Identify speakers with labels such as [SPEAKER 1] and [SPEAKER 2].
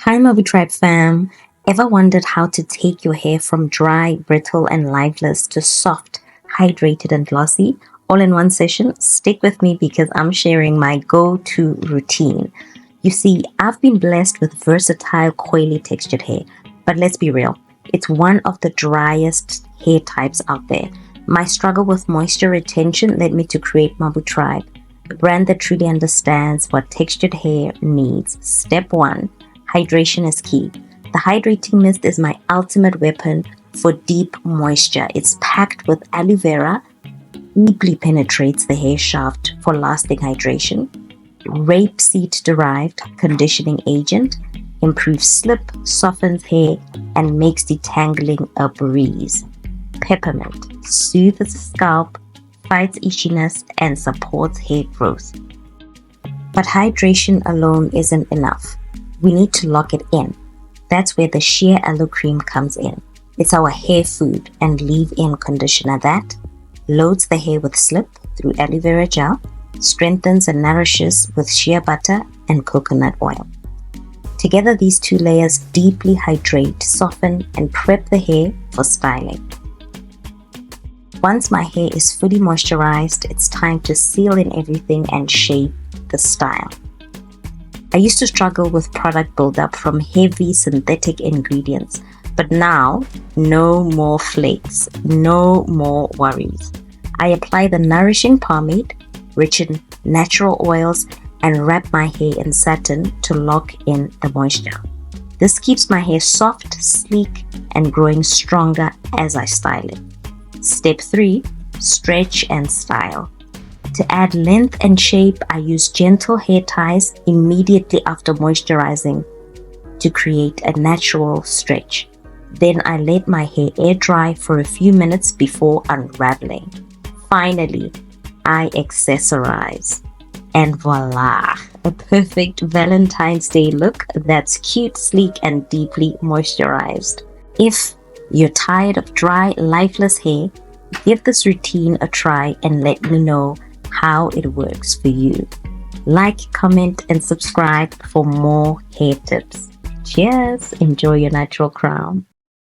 [SPEAKER 1] Hi MabuTribe fam! Ever wondered how to take your hair from dry, brittle and lifeless to soft, hydrated and glossy all in one session? Stick with me because I'm sharing my go-to routine. You see, I've been blessed with versatile coily textured hair, but let's be real, it's one of the driest hair types out there. My struggle with moisture retention led me to create MabuTribe, a brand that truly understands what textured hair needs. Step 1. Hydration is key. The Hydrating Mist is my ultimate weapon for deep moisture. It's packed with aloe vera, deeply penetrates the hair shaft for lasting hydration. Rapeseed-Derived conditioning agent improves slip, softens hair, and makes detangling a breeze. Peppermint soothes the scalp, fights itchiness, and supports hair growth. But hydration alone isn't enough. We need to lock it in. That's where the Shea Aloe Cream comes in. It's our hair food and leave-in conditioner that loads the hair with slip through aloe vera gel, strengthens and nourishes with shea butter and coconut oil. Together, these two layers deeply hydrate, soften, and prep the hair for styling. Once my hair is fully moisturized, it's time to seal in everything and shape the style. I used to struggle with product buildup from heavy synthetic ingredients, but now, no more flakes, no more worries. I apply the Nourishing Pomade, rich in natural oils, and wrap my hair in satin to lock in the moisture. This keeps my hair soft, sleek, and growing stronger as I style it. Step 3. Stretch and style. To add length and shape, I use gentle hair ties immediately after moisturizing to create a natural stretch. Then I let my hair air dry for a few minutes before unraveling. Finally, I accessorize. And voila! A perfect Valentine's Day look that's cute, sleek, and deeply moisturized. If you're tired of dry, lifeless hair, give this routine a try and let me know how it works for you. Like, comment, and subscribe for more hair tips. Cheers! Enjoy your natural crown.